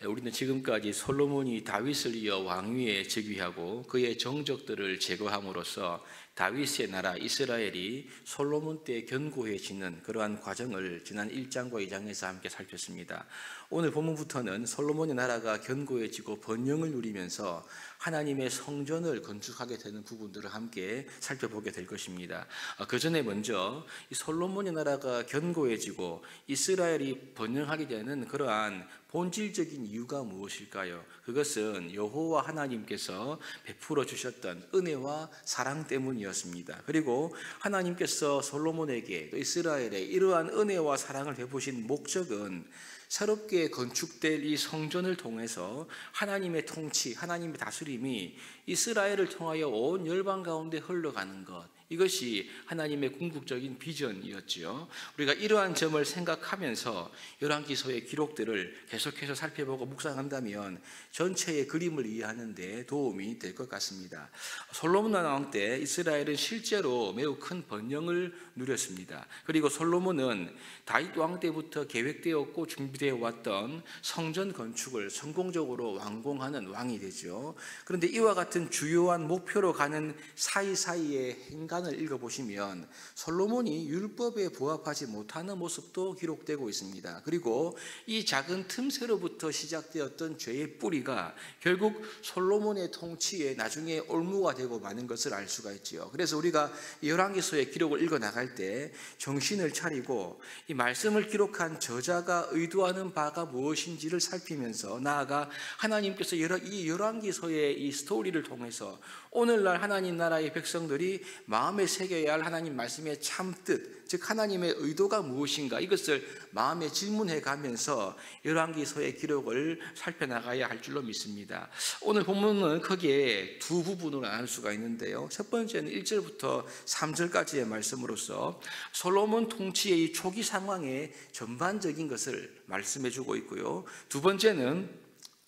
우리는 지금까지 솔로몬이 다윗을 이어 왕위에 즉위하고 그의 정적들을 제거함으로써 다윗의 나라 이스라엘이 솔로몬 때 견고해지는 그러한 과정을 지난 1장과 2장에서 함께 살폈습니다. 오늘 본문부터는 솔로몬의 나라가 견고해지고 번영을 누리면서 하나님의 성전을 건축하게 되는 부분들을 함께 살펴보게 될 것입니다. 그 전에 먼저 이 솔로몬의 나라가 견고해지고 이스라엘이 번영하게 되는 그러한 본질적인 이유가 무엇일까요? 그것은 여호와 하나님께서 베풀어 주셨던 은혜와 사랑 때문이었습니다. 그리고 하나님께서 솔로몬에게 또 이스라엘에 이러한 은혜와 사랑을 베푸신 목적은 새롭게 건축될 이 성전을 통해서 하나님의 통치, 하나님의 다스림이 이스라엘을 통하여 온 열방 가운데 흘러가는 것, 이것이 하나님의 궁극적인 비전이었지요. 우리가 이러한 점을 생각하면서 열왕기서의 기록들을 계속해서 살펴보고 묵상한다면 전체의 그림을 이해하는 데 도움이 될 것 같습니다. 솔로몬 왕 때 이스라엘은 실제로 매우 큰 번영을 누렸습니다. 그리고 솔로몬은 다윗 왕 때부터 계획되었고 준비되어 왔던 성전 건축을 성공적으로 완공하는 왕이 되죠. 그런데 이와 같은 주요한 목표로 가는 사이사이의 행간을 읽어보시면 솔로몬이 율법에 부합하지 못하는 모습도 기록되고 있습니다. 그리고 이 작은 틈새로부터 시작되었던 죄의 뿌리가 결국 솔로몬의 통치에 나중에 올무가 되고 마는 것을 알 수가 있지요. 그래서 우리가 열왕기서의 기록을 읽어 나갈 때 정신을 차리고 이 말씀을 기록한 저자가 의도하는 바가 무엇인지를 살피면서 나아가 하나님께서 이 열왕기서의 이 스토리를 통해서 오늘날 하나님 나라의 백성들이 마음에 새겨야 할 하나님 말씀의 참뜻, 즉 하나님의 의도가 무엇인가, 이것을 마음에 질문해 가면서 열왕기서의 기록을 살펴나가야 할 줄로 믿습니다. 오늘 본문은 크게 두 부분으로 나눌 수가 있는데요. 첫 번째는 1절부터 3절까지의 말씀으로서 솔로몬 통치의 이 초기 상황의 전반적인 것을 말씀해 주고 있고요. 두 번째는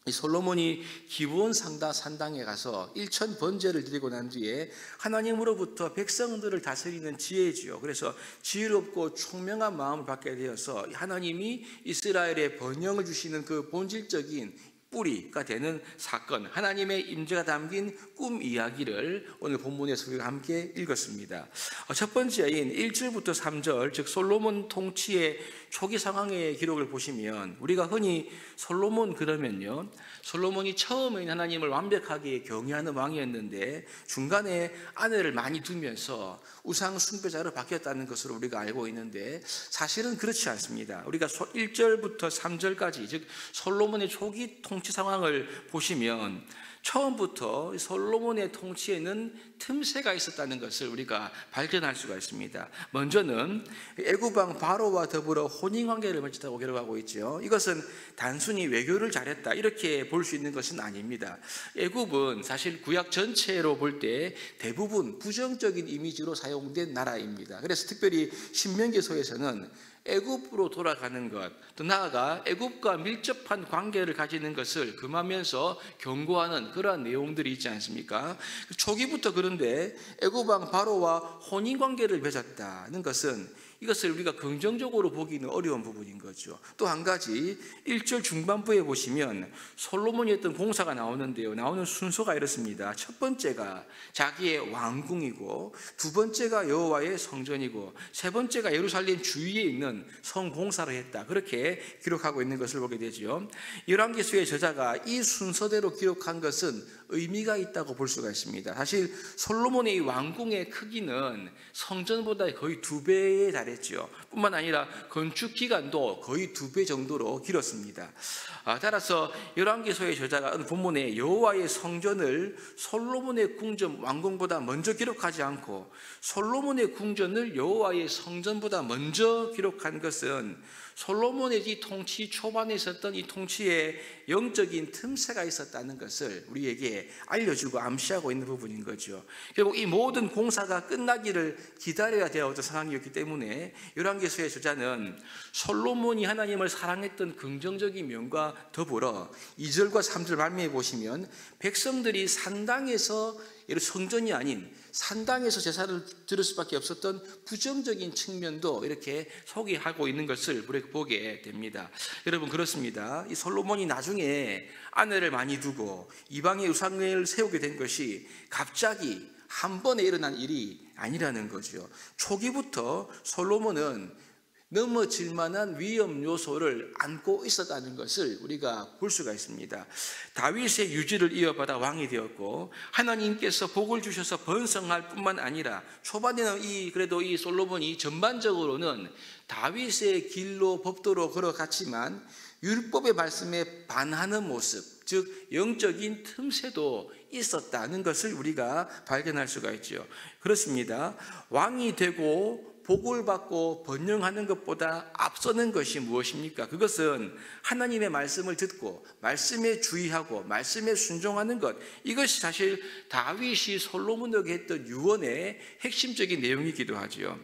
이 솔로몬이 기브온 산당에 가서 1000 번제를 드리고 난 뒤에 하나님으로부터 백성들을 다스리는 지혜지요. 그래서 지혜롭고 총명한 마음을 받게 되어서 하나님이 이스라엘에 번영을 주시는 그 본질적인 뿌리가 되는 사건, 하나님의 임재가 담긴 꿈 이야기를 오늘 본문에서 우리가 함께 읽었습니다. 첫 번째인 1절부터 3절, 즉 솔로몬 통치의 초기 상황의 기록을 보시면 우리가 흔히 솔로몬 그러면요, 솔로몬이 처음에는 하나님을 완벽하게 경외하는 왕이었는데 중간에 아내를 많이 두면서 우상 숭배자로 바뀌었다는 것으로 우리가 알고 있는데 사실은 그렇지 않습니다. 우리가 1절부터 3절까지, 즉 솔로몬의 초기 통치 상황을 보시면 처음부터 솔로몬의 통치에는 틈새가 있었다는 것을 우리가 발견할 수가 있습니다. 먼저는 애굽 왕 바로와 더불어 혼인관계를 맺었다고 기록하고 있죠. 이것은 단순히 외교를 잘했다 이렇게 볼 수 있는 것은 아닙니다. 애굽은 사실 구약 전체로 볼 때 대부분 부정적인 이미지로 사용된 나라입니다. 그래서 특별히 신명기서에서는 애굽으로 돌아가는 것, 또 나아가 애굽과 밀접한 관계를 가지는 것을 금하면서 경고하는 그러한 내용들이 있지 않습니까? 초기부터 그런데 애굽 왕 바로와 혼인 관계를 맺었다는 것은 이것을 우리가 긍정적으로 보기는 어려운 부분인 거죠. 또 한 가지 1절 중반부에 보시면 솔로몬이 했던 공사가 나오는데요. 나오는 순서가 이렇습니다. 첫 번째가 자기의 왕궁이고, 두 번째가 여호와의 성전이고, 세 번째가 예루살렘 주위에 있는 성공사를 했다. 그렇게 기록하고 있는 것을 보게 되죠. 열왕기서의 저자가 이 순서대로 기록한 것은 의미가 있다고 볼 수가 있습니다. 사실 솔로몬의 왕궁의 크기는 성전보다 거의 2배에 달했죠. 뿐만 아니라 건축 기간도 거의 2배 정도로 길었습니다. 따라서 열왕기서의 저자가 본문에 여호와의 성전을 솔로몬의 궁전 왕궁보다 먼저 기록하지 않고 솔로몬의 궁전을 여호와의 성전보다 먼저 기록한 것은 솔로몬의 이 통치 초반에 있었던 이 통치에 영적인 틈새가 있었다는 것을 우리에게 알려주고 암시하고 있는 부분인 거죠. 결국 이 모든 공사가 끝나기를 기다려야 되었던 상황이었기 때문에 열왕기서의 저자는 솔로몬이 하나님을 사랑했던 긍정적인 면과 더불어 2절과 3절 말미에 보시면 백성들이 산당에서 예를 성전이 아닌 산당에서 제사를 드릴 수밖에 없었던 부정적인 측면도 이렇게 소개하고 있는 것을 우리가 보게 됩니다. 여러분, 그렇습니다. 이 솔로몬이 나중에 아내를 많이 두고 이방의 우상을 세우게 된 것이 갑자기 한 번에 일어난 일이 아니라는 거죠. 초기부터 솔로몬은 넘어질 만한 위험 요소를 안고 있었다는 것을 우리가 볼 수가 있습니다. 다윗의 유지를 이어받아 왕이 되었고, 하나님께서 복을 주셔서 번성할 뿐만 아니라 초반에는 그래도 이 솔로몬이 전반적으로는 다윗의 길로 법도로 걸어갔지만 율법의 말씀에 반하는 모습, 즉 영적인 틈새도 있었다는 것을 우리가 발견할 수가 있죠. 그렇습니다. 왕이 되고 복을 받고 번영하는 것보다 앞서는 것이 무엇입니까? 그것은 하나님의 말씀을 듣고 말씀에 주의하고 말씀에 순종하는 것, 이것이 사실 다윗이 솔로몬에게 했던 유언의 핵심적인 내용이기도 하죠.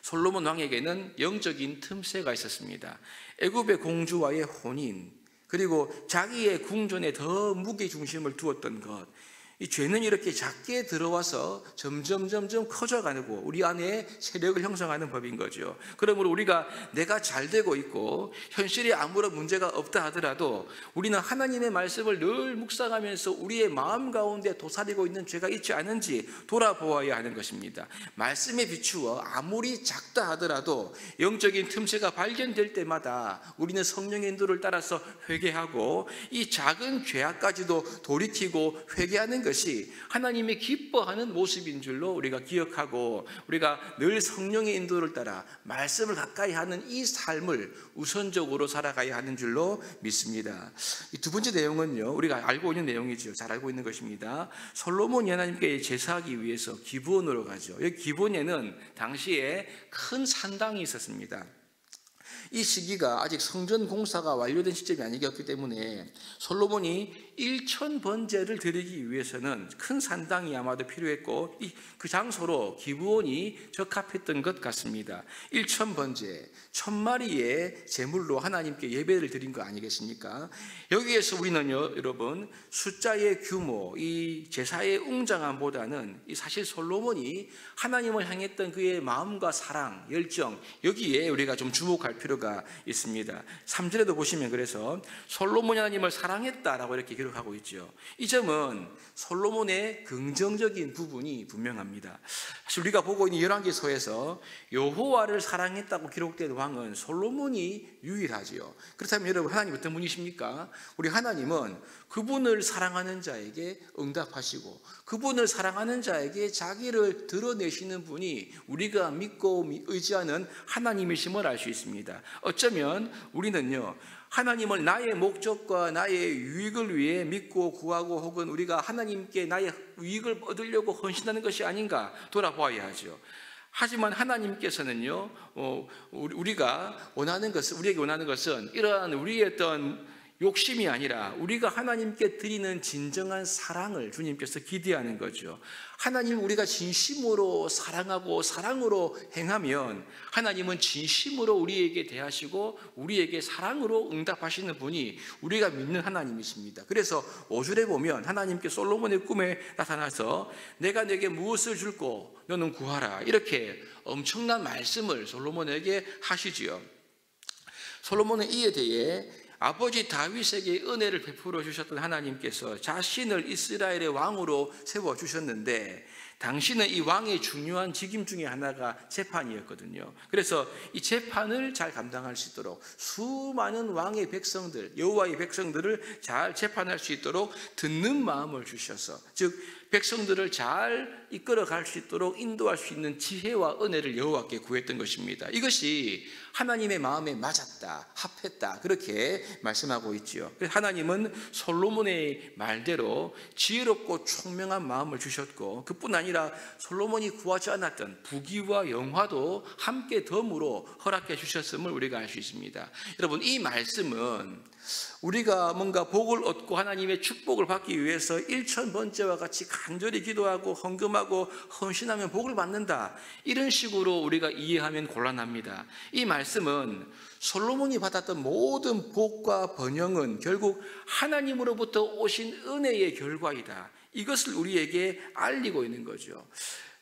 솔로몬 왕에게는 영적인 틈새가 있었습니다. 애굽의 공주와의 혼인, 그리고 자기의 궁전에 더 무게중심을 두었던 것, 이 죄는 이렇게 작게 들어와서 점점 커져가고 우리 안에 세력을 형성하는 법인 거죠. 그러므로 우리가 내가 잘 되고 있고 현실에 아무런 문제가 없다 하더라도 우리는 하나님의 말씀을 늘 묵상하면서 우리의 마음 가운데 도사리고 있는 죄가 있지 않은지 돌아보아야 하는 것입니다. 말씀에 비추어 아무리 작다 하더라도 영적인 틈새가 발견될 때마다 우리는 성령의 인도를 따라서 회개하고 이 작은 죄악까지도 돌이키고 회개하는 것이 하나님이 기뻐하는 모습인 줄로 우리가 기억하고, 우리가 늘 성령의 인도를 따라 말씀을 가까이 하는 이 삶을 우선적으로 살아가야 하는 줄로 믿습니다. 이 두 번째 내용은요, 우리가 알고 있는 내용이죠. 잘 알고 있는 것입니다. 솔로몬이 하나님께 제사하기 위해서 기브온으로 가죠. 여기 기브온에는 당시에 큰 산당이 있었습니다. 이 시기가 아직 성전 공사가 완료된 시점이 아니었기 때문에 솔로몬이 1000번제를 드리기 위해서는 큰 산당이 아마도 필요했고, 그 장소로 기브온이 적합했던 것 같습니다. 1000번제, 1000마리의 제물로 하나님께 예배를 드린 거 아니겠습니까? 여기에서 우리는요, 여러분, 숫자의 규모, 이 제사의 웅장함보다는 사실 솔로몬이 하나님을 향했던 그의 마음과 사랑, 열정, 여기에 우리가 좀 주목할 필요가 있습니다. 3절에도 보시면 그래서 솔로몬이 하나님을 사랑했다라고 이렇게 기록하고 있죠. 이 점은 솔로몬의 긍정적인 부분이 분명합니다. 사실 우리가 보고 있는 열왕기서에서 여호와를 사랑했다고 기록된 왕은 솔로몬이 유일하지요. 그렇다면 여러분, 하나님 어떤 분이십니까? 우리 하나님은 그분을 사랑하는 자에게 응답하시고 그분을 사랑하는 자에게 자기를 드러내시는 분이 우리가 믿고 의지하는 하나님이심을 알 수 있습니다. 어쩌면 우리는요, 하나님을 나의 목적과 나의 유익을 위해 믿고 구하고 혹은 우리가 하나님께 나의 유익을 얻으려고 헌신하는 것이 아닌가 돌아보아야 하죠. 하지만 하나님께서는요, 우리가 원하는 것은, 우리에게 원하는 것은 이러한 우리의 어떤 욕심이 아니라 우리가 하나님께 드리는 진정한 사랑을 주님께서 기대하는 거죠. 하나님을 우리가 진심으로 사랑하고 사랑으로 행하면 하나님은 진심으로 우리에게 대하시고 우리에게 사랑으로 응답하시는 분이 우리가 믿는 하나님이십니다. 그래서 5절에 보면 하나님께 솔로몬의 꿈에 나타나서 내가 내게 무엇을 줄고 너는 구하라, 이렇게 엄청난 말씀을 솔로몬에게 하시지요. 솔로몬은 이에 대해 아버지 다윗에게 은혜를 베풀어 주셨던 하나님께서 자신을 이스라엘의 왕으로 세워주셨는데, 당시는 이 왕의 중요한 직임 중에 하나가 재판이었거든요. 그래서 이 재판을 잘 감당할 수 있도록 수많은 왕의 백성들, 여호와의 백성들을 잘 재판할 수 있도록 듣는 마음을 주셔서, 즉 백성들을 잘 이끌어갈 수 있도록 인도할 수 있는 지혜와 은혜를 여호와께 구했던 것입니다. 이것이 하나님의 마음에 맞았다, 합했다, 그렇게 말씀하고 있지요. 그래서 하나님은 솔로몬의 말대로 지혜롭고 총명한 마음을 주셨고, 그뿐 아니라 솔로몬이 구하지 않았던 부귀와 영화도 함께 덤으로 허락해 주셨음을 우리가 알 수 있습니다. 여러분, 이 말씀은 우리가 뭔가 복을 얻고 하나님의 축복을 받기 위해서 1000번째와 같이 간절히 기도하고 헌금하고 헌신하면 복을 받는다, 이런 식으로 우리가 이해하면 곤란합니다. 이 말씀은 솔로몬이 받았던 모든 복과 번영은 결국 하나님으로부터 오신 은혜의 결과이다, 이것을 우리에게 알리고 있는 거죠.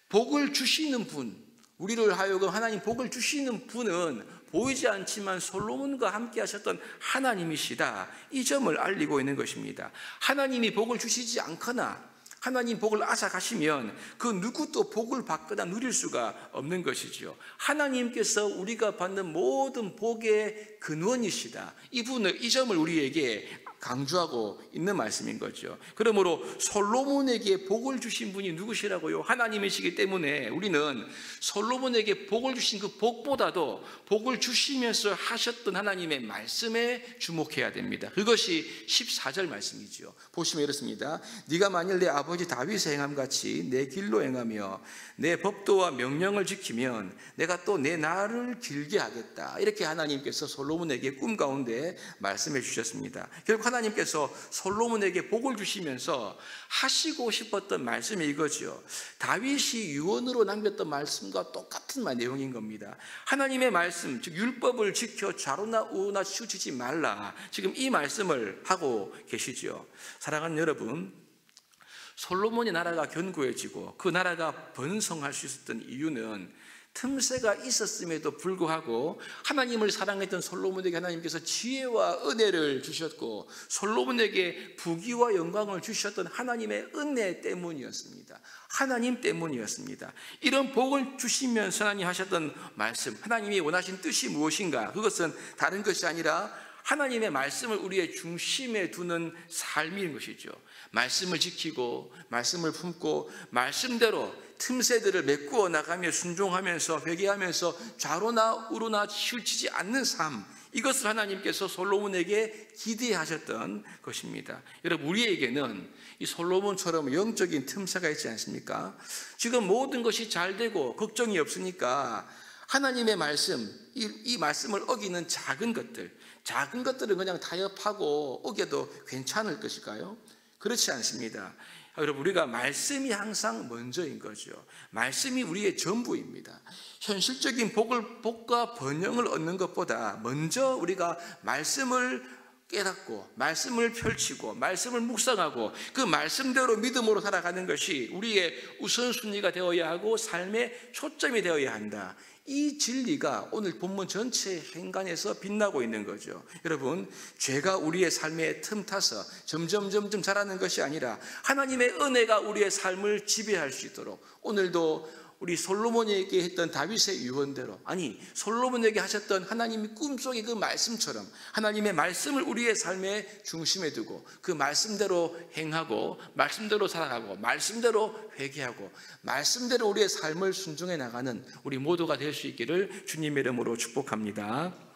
복을 주시는 분, 우리를 하여금 하나님 복을 주시는 분은 보이지 않지만 솔로몬과 함께 하셨던 하나님이시다, 이 점을 알리고 있는 것입니다. 하나님이 복을 주시지 않거나 하나님 복을 앗아가시면 그 누구도 복을 받거나 누릴 수가 없는 것이죠. 하나님께서 우리가 받는 모든 복의 근원이시다, 이 점을 우리에게 강조하고 있는 말씀인 거죠. 그러므로 솔로몬에게 복을 주신 분이 누구시라고요? 하나님이시기 때문에 우리는 솔로몬에게 복을 주신 그 복보다도 복을 주시면서 하셨던 하나님의 말씀에 주목해야 됩니다. 그것이 14절 말씀이죠. 보시면 이렇습니다. 네가 만일 내 아버지 다윗의 행함같이 내 길로 행하며 내 법도와 명령을 지키면 내가 또 내 날을 길게 하겠다. 이렇게 하나님께서 솔로몬에게 꿈 가운데 말씀해 주셨습니다. 결국 하나님께서 솔로몬에게 복을 주시면서 하시고 싶었던 말씀이 이거죠. 다윗이 유언으로 남겼던 말씀과 똑같은 내용인 겁니다. 하나님의 말씀, 즉 율법을 지켜 좌로나 우로나 치우치지 말라, 지금 이 말씀을 하고 계시죠. 사랑하는 여러분, 솔로몬의 나라가 견고해지고 그 나라가 번성할 수 있었던 이유는 틈새가 있었음에도 불구하고 하나님을 사랑했던 솔로몬에게 하나님께서 지혜와 은혜를 주셨고 솔로몬에게 부귀와 영광을 주셨던 하나님의 은혜 때문이었습니다. 하나님 때문이었습니다. 이런 복을 주시면서 하나님 하셨던 말씀, 하나님이 원하신 뜻이 무엇인가? 그것은 다른 것이 아니라 하나님의 말씀을 우리의 중심에 두는 삶인 것이죠. 말씀을 지키고 말씀을 품고 말씀대로 틈새들을 메꾸어 나가며 순종하면서 회개하면서 좌로나 우로나 치우치지 않는 삶, 이것을 하나님께서 솔로몬에게 기대하셨던 것입니다. 여러분, 우리에게는 이 솔로몬처럼 영적인 틈새가 있지 않습니까? 지금 모든 것이 잘 되고 걱정이 없으니까 하나님의 말씀, 이 말씀을 어기는 작은 것들은 그냥 타협하고 어겨도 괜찮을 것일까요? 그렇지 않습니다. 여러분, 우리가 말씀이 항상 먼저인 거죠. 말씀이 우리의 전부입니다. 현실적인 복과 번영을 얻는 것보다 먼저 우리가 말씀을 깨닫고 말씀을 펼치고 말씀을 묵상하고 그 말씀대로 믿음으로 살아가는 것이 우리의 우선순위가 되어야 하고 삶의 초점이 되어야 한다. 이 진리가 오늘 본문 전체 행간에서 빛나고 있는 거죠. 여러분, 죄가 우리의 삶에 틈타서 점점 자라는 것이 아니라 하나님의 은혜가 우리의 삶을 지배할 수 있도록 오늘도 우리 솔로몬에게 했던 다윗의 유언대로, 아니 솔로몬에게 하셨던 하나님의 꿈속의 그 말씀처럼 하나님의 말씀을 우리의 삶의 중심에 두고 그 말씀대로 행하고 말씀대로 살아가고 말씀대로 회개하고 말씀대로 우리의 삶을 순종해 나가는 우리 모두가 될 수 있기를 주님의 이름으로 축복합니다.